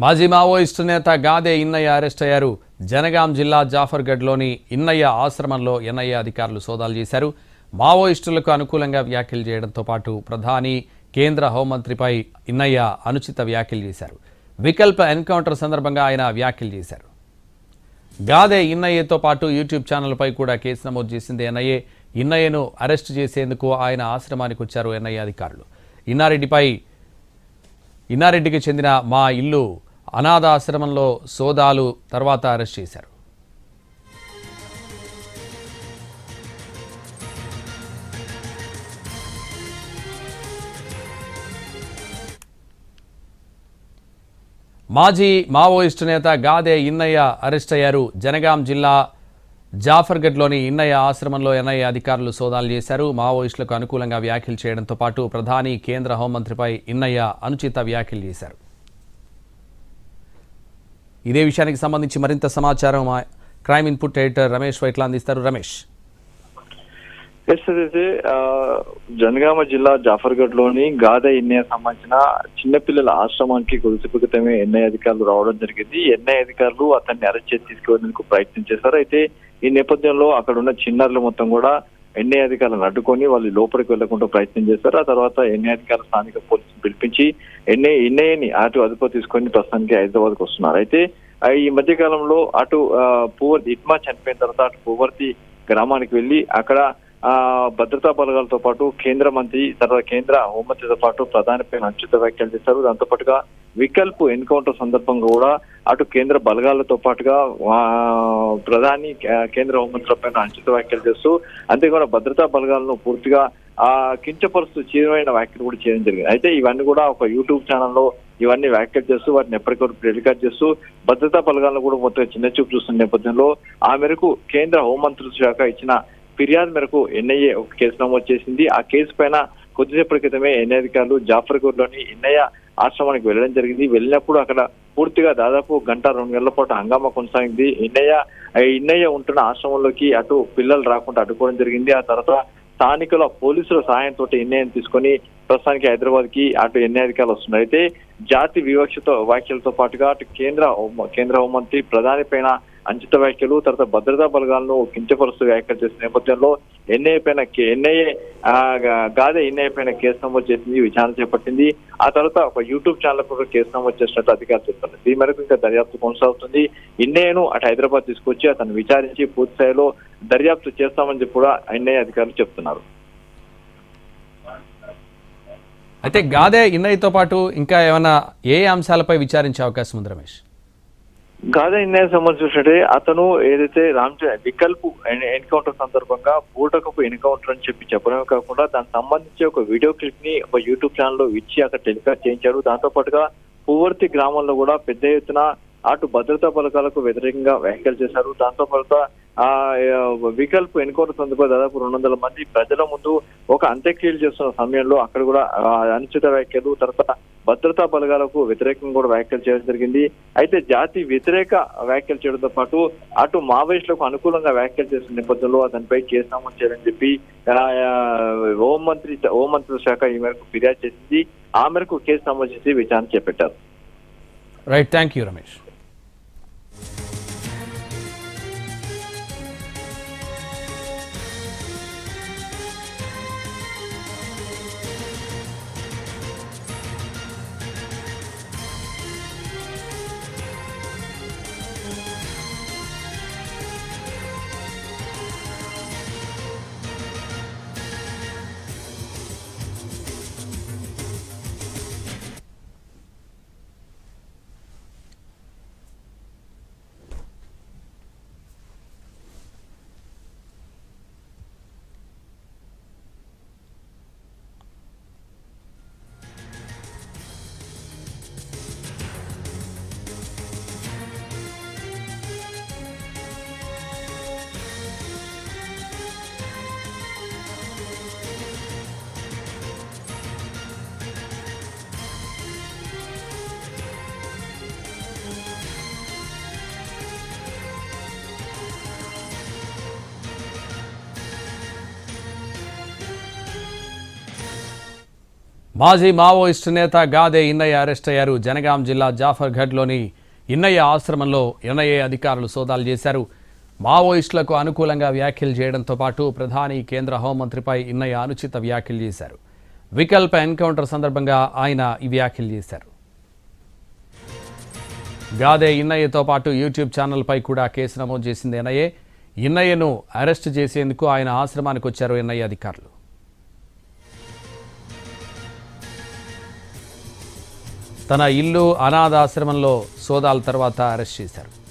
మాజీ మావోయిస్టు నేత గాదే ఇన్నయ్య అరెస్ట్ అయ్యారు. జనగాం జిల్లా జాఫర్గఢ్లోని ఇన్నయ్య ఆశ్రమంలో ఎన్ఐఏ అధికారులు సోదాలు చేశారు. మావోయిస్టులకు అనుకూలంగా వ్యాఖ్యలు చేయడంతో పాటు ప్రధాని, కేంద్ర హోంమంత్రిపై ఇన్నయ్య అనుచిత వ్యాఖ్యలు చేశారు. వికల్ప ఎన్కౌంటర్ సందర్భంగా ఆయన వ్యాఖ్యలు చేశారు. గాదే ఇన్నయ్యతో పాటు యూట్యూబ్ ఛానల్పై కూడా కేసు నమోదు చేసింది ఎన్ఐఏ. ఇన్నయ్యను అరెస్టు చేసేందుకు ఆయన ఆశ్రమానికి వచ్చారు ఎన్ఐఏ అధికారులు. ఇన్నారెడ్డికి చెందిన మా ఇల్లు అనాథాశ్రమంలో సోదాలు తర్వాత అరెస్ట్ చేశారు. మాజీ మావోయిస్టు నేత గాదే ఇన్నయ్య అరెస్ట్ అయ్యారు. జనగాం జిల్లా జాఫర్గఢ్లోని ఇన్నయ్య ఆశ్రమంలో ఎన్ఐఏ అధికారులు సోదాలు చేశారు. మావోయిస్టులకు అనుకూలంగా వ్యాఖ్యలు చేయడంతో పాటు ప్రధాని, కేంద్ర హోంమంత్రిపై ఇన్నయ్య అనుచిత వ్యాఖ్యలు చేశారు. ఇదే విషయానికి సంబంధించి మరింత సమాచారం crime input editor Ramesh Vaitla అందిస్తారు. రమేష్, జనగామ జిల్లా జాఫర్గఢ్ లోని గాదే ఇన్నయ్య సంబంధించిన చిన్నపిల్లల ఆశ్రమానికి కొద్దిసేపు క్రితమే ఎన్ఐఏ అధికారులు రావడం జరిగింది. ఎన్ఐఏ అధికారులు అతన్ని అరెస్ట్ చేసి తీసుకువెళ్లేందుకు ప్రయత్నం చేశారు. అయితే ఈ నేపథ్యంలో అక్కడ ఉన్న చిన్నారులు మొత్తం కూడా ఎన్ఐఏ అధికారులను అడ్డుకొని వాళ్ళు లోపలికి వెళ్లకుండా ప్రయత్నం చేశారు. ఆ తర్వాత ఎన్ఐఏ అధికారులు స్థానిక పోలీసులు పిలిపించి ఎన్ఐఏని అదుపు తీసుకొని ప్రస్తుతానికి హైదరాబాద్కు వస్తున్నారు. అయితే ఈ మధ్య కాలంలో ఇట్మా చనిపోయిన తర్వాత అటు పూవర్తి గ్రామానికి వెళ్లి అక్కడ భద్రతా బలగాలతో పాటు కేంద్ర మంత్రి, తర్వాత కేంద్ర హోంమంత్రితో పాటు ప్రధానిపై అనుచిత వ్యాఖ్యలు చేశారు. దాంతో పాటుగా వికల్ప్ ఎన్కౌంటర్ సందర్భంగా కూడా అటు కేంద్ర బలగాలతో పాటుగా ప్రధాని, కేంద్ర హోంమంత్రులపై అనుచిత వ్యాఖ్యలు చేస్తూ అంతేకాకుండా భద్రతా బలగాలను పూర్తిగా కించపరుస్తూ తీవ్రమైన వ్యాఖ్యలు కూడా చేయడం జరిగింది. అయితే ఇవన్నీ కూడా ఒక యూట్యూబ్ ఛానల్లో ఇవన్నీ వ్యాఖ్యలు చేస్తూ వాటిని ఎప్పటికప్పుడు టెలికాస్ట్ చేస్తూ భద్రతా బలగాలను కూడా మొత్తం చిన్న చూపు చూస్తున్న నేపథ్యంలో ఆ మేరకు కేంద్ర హోంమంత్రిత్వ శాఖ ఇచ్చిన ఫిర్యాదు మేరకు ఎన్ఐఏ ఒక కేసు నమోదు చేసింది. ఆ కేసు పైన కొద్దిసేపటి క్రితమే ఎన్ఐఏ అధికారులు జాఫర్గఢ్ లోని ఇన్నయ్య ఆశ్రమానికి వెళ్ళడం జరిగింది. వెళ్ళినప్పుడు అక్కడ పూర్తిగా దాదాపు 1-2 గంటల పాటు హంగామా కొనసాగింది. ఇన్నయ్య ఉంటున్న ఆశ్రమంలోకి అటు పిల్లలు రాకుండా అడ్డుకోవడం జరిగింది. ఆ తర్వాత స్థానికుల పోలీసుల సహాయంతో ఎన్ఐఏని తీసుకొని ప్రస్తుతానికి హైదరాబాద్ కి అటు ఎన్ఐఏ అధికారులు వస్తున్నారు. అయితే జాతి వివక్షతో వ్యాఖ్యలతో పాటుగా అటు కేంద్ర హోంమంత్రి, ప్రధాని పైన అనుచిత వ్యాఖ్యలు, తర్వాత భద్రతా బలగాలను కించపరుస్తూ వ్యాఖ్యలు చేసిన నేపథ్యంలో గాదే ఇన్నయ్య పైన కేసు నమోదు చేసింది, విచారణ చేపట్టింది. ఆ తర్వాత ఒక యూట్యూబ్ ఛానల్ కూడా కేసు నమోదు చేసినట్టు అధికారులు చెప్తున్నారు. ఈ మేరకు ఇంకా దర్యాప్తు కొనసాగుతుంది. ఇన్నయ్యను అటు హైదరాబాద్ తీసుకొచ్చి అతను విచారించి పూర్తి స్థాయిలో దర్యాప్తు చేస్తామని చెప్పి కూడా ఎన్ఐఏ అధికారులు చెప్తున్నారు. అయితే గాదే ఇన్నయ్యతో పాటు ఇంకా ఏమైనా ఏ అంశాలపై విచారించే అవకాశం ఉంది రమేష్? గాదే ఇన్నయ్య సంబంధించినట్టే అతను ఏదైతే వికల్ప్ ఎన్కౌంటర్ సందర్భంగా బూటకపు ఎన్కౌంటర్ అని చెప్పడమే కాకుండా దానికి సంబంధించి ఒక వీడియో క్లిప్ ని ఒక యూట్యూబ్ ఛానల్లో ఇచ్చి అక్కడ టెలికాస్ట్ చేయించారు. దాంతో పాటుగా పూవర్తి గ్రామంలో కూడా పెద్ద ఎత్తున అటు భద్రతా బలగాలకు వ్యతిరేకంగా వ్యాఖ్యలు చేశారు. దాంతో పాటు వికల్ప్ ఎన్కౌంటర్ సందర్భంగా దాదాపు 200 మంది ప్రజల ముందు ఒక అంత్యక్రియలు చేస్తున్న సమయంలో అక్కడ కూడా అనుచిత వ్యాఖ్యలు, తర్వాత భద్రతా బలగాలకు వ్యతిరేకంగా కూడా వ్యాఖ్యలు చేయడం జరిగింది. అయితే జాతి వ్యతిరేక వ్యాఖ్యలు చేయడంతో పాటు అటు మావోయిస్టులకు అనుకూలంగా వ్యాఖ్యలు చేసిన నేపథ్యంలో అతనిపై కేసు నమోదు చేయాలని చెప్పి హోంమంత్రిత్వ శాఖ ఈ మేరకు ఫిర్యాదు చేసింది. ఆ మేరకు కేసు నమోదు చేసి విచారణ చేపట్టారు. Right, thank you Ramesh. మాజీ మావోయిస్టు నేత గాదే ఇన్నయ్య అరెస్ట్ అయ్యారు. జనగాం జిల్లా జాఫర్గఢ్లోని ఇన్నయ్య ఆశ్రమంలో ఎన్ఐఏ అధికారులు సోదాలు చేశారు. మావోయిస్టులకు అనుకూలంగా వ్యాఖ్యలు చేయడంతో పాటు ప్రధాని కేంద్ర హోంమంత్రిపై ఇన్నయ్య అనుచిత వ్యాఖ్యలు చేశారు. వికల్ప ఎన్కౌంటర్ సందర్భంగా ఆయన ఈ వ్యాఖ్యలు చేశారు. గాదే ఇన్నయ్యతో పాటు యూట్యూబ్ ఛానల్పై కూడా కేసు నమోదు చేసింది ఎన్ఐఏ. ఇన్నయ్యను అరెస్టు చేసేందుకు ఆయన ఆశ్రమానికి వచ్చారు ఎన్ఐఏ అధికారులు. తన ఇల్లు అనాథాశ్రమంలో సోదాల తర్వాత అరెస్ట్ చేశారు.